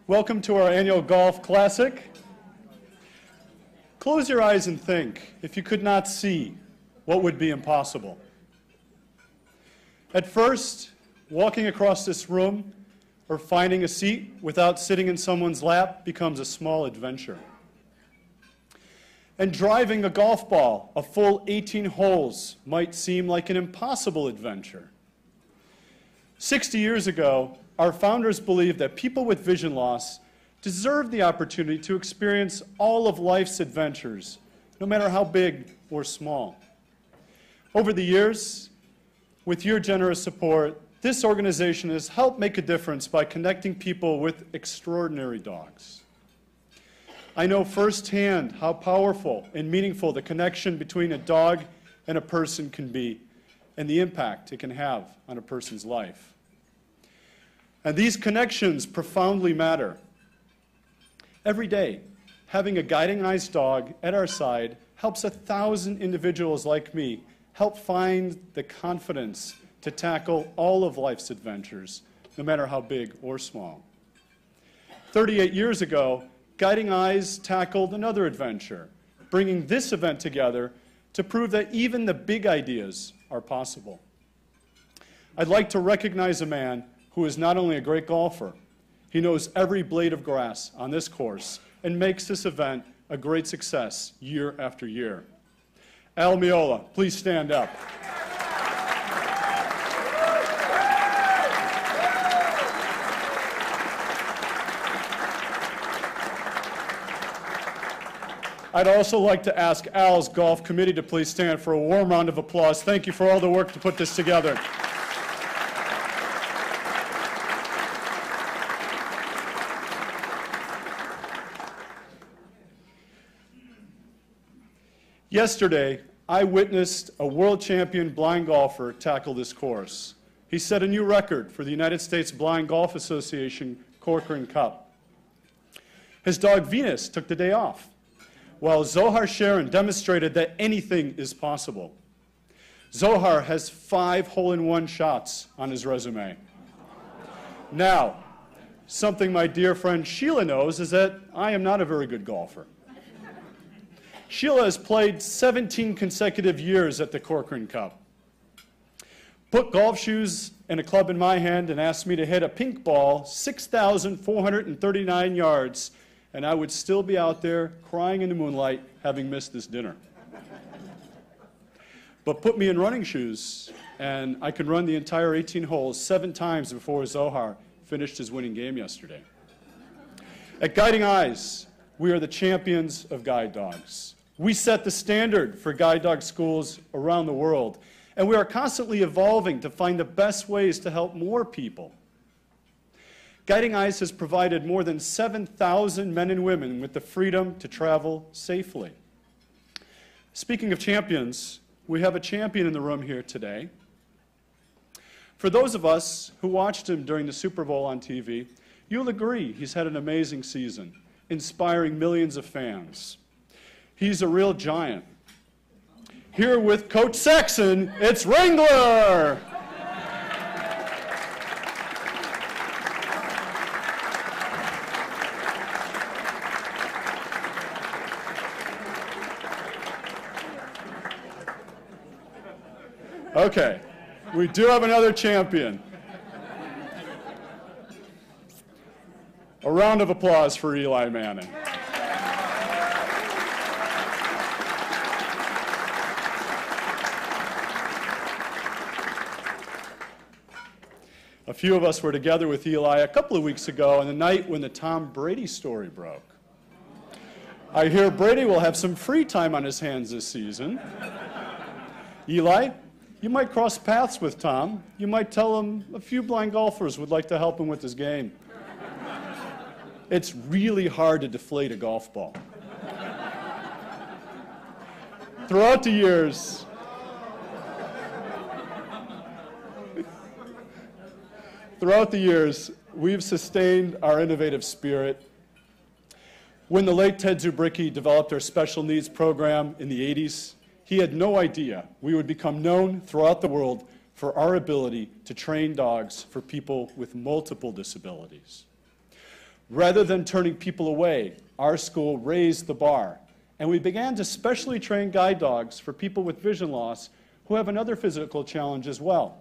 Welcome to our annual Golf Classic. Close your eyes and think, if you could not see, what would be impossible? At first, walking across this room or finding a seat without sitting in someone's lap becomes a small adventure. And driving a golf ball a full 18 holes might seem like an impossible adventure. 60 years ago, our founders believed that people with vision loss deserve the opportunity to experience all of life's adventures, no matter how big or small. Over the years, with your generous support, this organization has helped make a difference by connecting people with extraordinary dogs. I know firsthand how powerful and meaningful the connection between a dog and a person can be, and the impact it can have on a person's life. And these connections profoundly matter. Every day, having a guiding eyes dog at our side helps 1,000 individuals like me help find the confidence to tackle all of life's adventures, no matter how big or small. 38 years ago, Guiding Eyes tackled another adventure, bringing this event together to prove that even the big ideas are possible. I'd like to recognize a man who is not only a great golfer, he knows every blade of grass on this course and makes this event a great success year after year. Al Miola, please stand up. I'd also like to ask Al's golf committee to please stand for a warm round of applause. Thank you for all the work to put this together. Yesterday, I witnessed a world champion blind golfer tackle this course. He set a new record for the United States Blind Golf Association Corcoran Cup. His dog Venus took the day off, while Zohar Sharon demonstrated that anything is possible. Zohar has 5 hole-in-one shots on his resume. Now, something my dear friend Sheila knows is that I am not a very good golfer. Sheila has played 17 consecutive years at the Corcoran Cup. Put golf shoes and a club in my hand and asked me to hit a pink ball 6,439 yards, and I would still be out there crying in the moonlight having missed this dinner. But put me in running shoes, and I could run the entire 18 holes 7 times before Zohar finished his winning game yesterday. At Guiding Eyes, we are the champions of guide dogs. We set the standard for guide dog schools around the world, and we are constantly evolving to find the best ways to help more people. Guiding Eyes has provided more than 7,000 men and women with the freedom to travel safely. Speaking of champions, we have a champion in the room here today. For those of us who watched him during the Super Bowl on TV, you'll agree he's had an amazing season, inspiring millions of fans. He's a real giant. Here with Coach Saxon, it's Wrangler! Okay, we do have another champion. A round of applause for Eli Manning. A few of us were together with Eli a couple of weeks ago on the night when the Tom Brady story broke. I hear Brady will have some free time on his hands this season. Eli, you might cross paths with Tom. You might tell him a few blind golfers would like to help him with his game. It's really hard to deflate a golf ball. Throughout the years, we've sustained our innovative spirit. When the late Ted Zubricki developed our special needs program in the 80s, he had no idea we would become known throughout the world for our ability to train dogs for people with multiple disabilities. Rather than turning people away, our school raised the bar, and we began to specially train guide dogs for people with vision loss who have another physical challenge as well.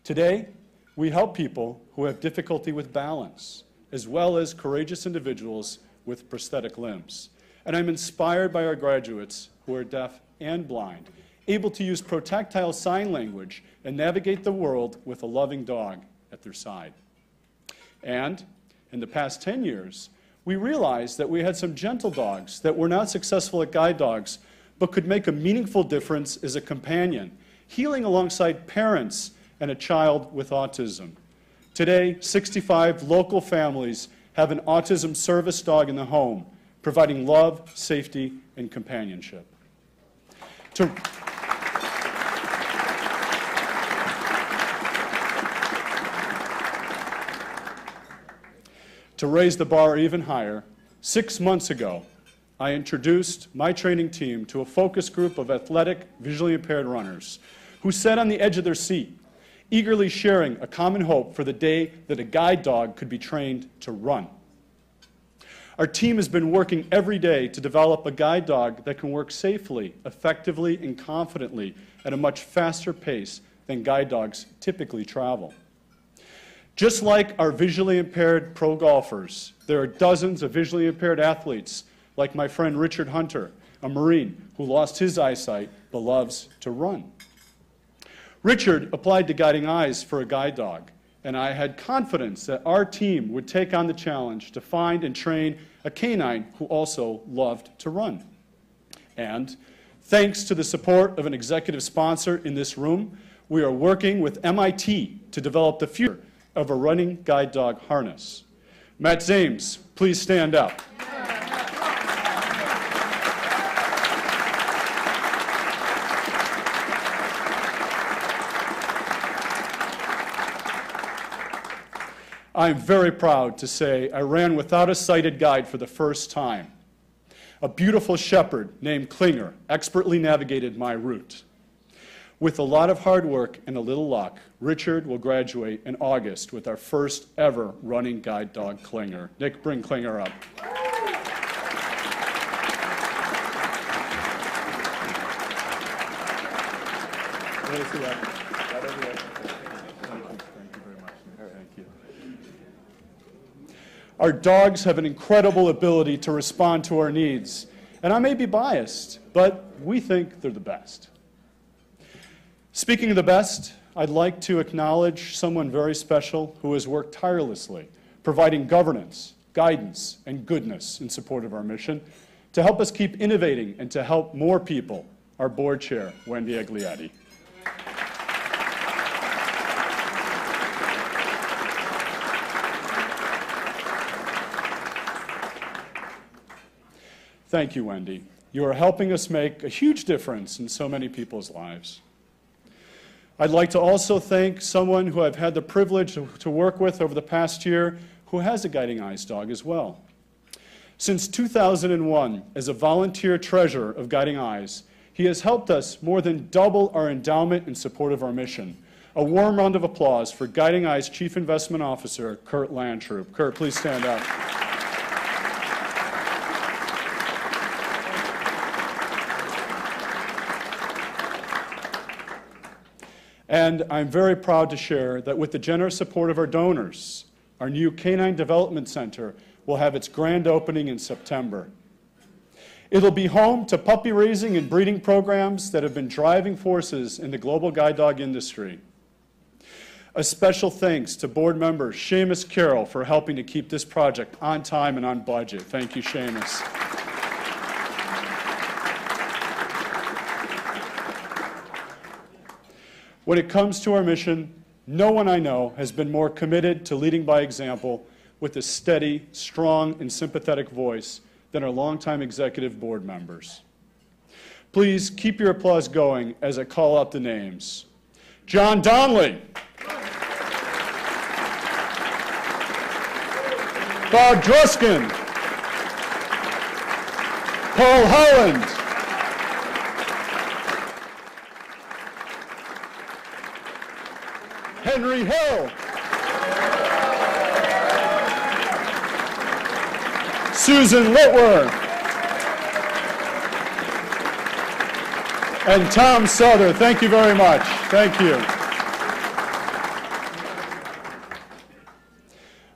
Today, we help people who have difficulty with balance, as well as courageous individuals with prosthetic limbs. And I'm inspired by our graduates who are deaf and blind, able to use protactile sign language and navigate the world with a loving dog at their side. And in the past 10 years, we realized that we had some gentle dogs that were not successful at guide dogs, but could make a meaningful difference as a companion, healing alongside parents and a child with autism. Today, 65 local families have an autism service dog in the home, providing love, safety, and companionship. To raise the bar even higher, 6 months ago, I introduced my training team to a focus group of athletic, visually impaired runners who sat on the edge of their seat, eagerly sharing a common hope for the day that a guide dog could be trained to run. Our team has been working every day to develop a guide dog that can work safely, effectively, and confidently at a much faster pace than guide dogs typically travel. Just like our visually impaired pro golfers, there are dozens of visually impaired athletes, like my friend Richard Hunter, a Marine who lost his eyesight but loves to run. Richard applied to Guiding Eyes for a guide dog, and I had confidence that our team would take on the challenge to find and train a canine who also loved to run. And thanks to the support of an executive sponsor in this room, we are working with MIT to develop the future of a running guide dog harness. Matt Zames, please stand up. I'm very proud to say I ran without a sighted guide for the first time. A beautiful shepherd named Klinger expertly navigated my route. With a lot of hard work and a little luck, Richard will graduate in August with our first ever running guide dog, Klinger. Nick, bring Klinger up. Our dogs have an incredible ability to respond to our needs, and I may be biased, but we think they're the best. Speaking of the best, I'd like to acknowledge someone very special who has worked tirelessly, providing governance, guidance, and goodness in support of our mission to help us keep innovating and to help more people, our board chair, Wendy Aglietti. Thank you, Wendy. You are helping us make a huge difference in so many people's lives. I'd like to also thank someone who I've had the privilege to work with over the past year who has a Guiding Eyes dog as well. Since 2001, as a volunteer treasurer of Guiding Eyes, he has helped us more than double our endowment in support of our mission. A warm round of applause for Guiding Eyes Chief Investment Officer, Kurt Landtroop. Kurt, please stand up. And I'm very proud to share that with the generous support of our donors, our new Canine Development Center will have its grand opening in September. It'll be home to puppy raising and breeding programs that have been driving forces in the global guide dog industry. A special thanks to board member Seamus Carroll for helping to keep this project on time and on budget. Thank you, Seamus. When it comes to our mission, no one I know has been more committed to leading by example with a steady, strong, and sympathetic voice than our longtime executive board members. Please keep your applause going as I call out the names. John Donnelly. Bob Druskin. Paul Holland. Henry Hill. Susan Litworth, and Tom Souther. Thank you very much. Thank you.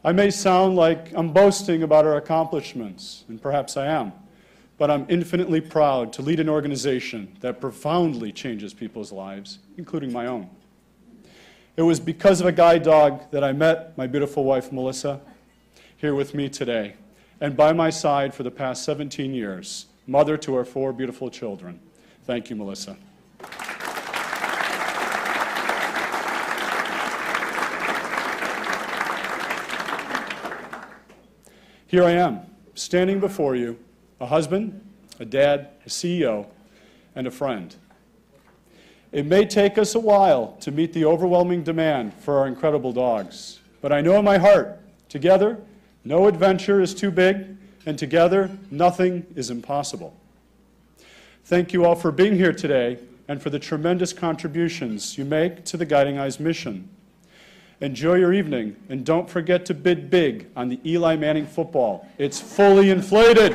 I may sound like I'm boasting about our accomplishments, and perhaps I am, but I'm infinitely proud to lead an organization that profoundly changes people's lives, including my own. It was because of a guide dog that I met my beautiful wife, Melissa, here with me today, and by my side for the past 17 years, mother to our 4 beautiful children. Thank you, Melissa. Here I am, standing before you, a husband, a dad, a CEO, and a friend. It may take us a while to meet the overwhelming demand for our incredible dogs, but I know in my heart, together, no adventure is too big, and together, nothing is impossible. Thank you all for being here today and for the tremendous contributions you make to the Guiding Eyes mission. Enjoy your evening, and don't forget to bid big on the Eli Manning football. It's fully inflated.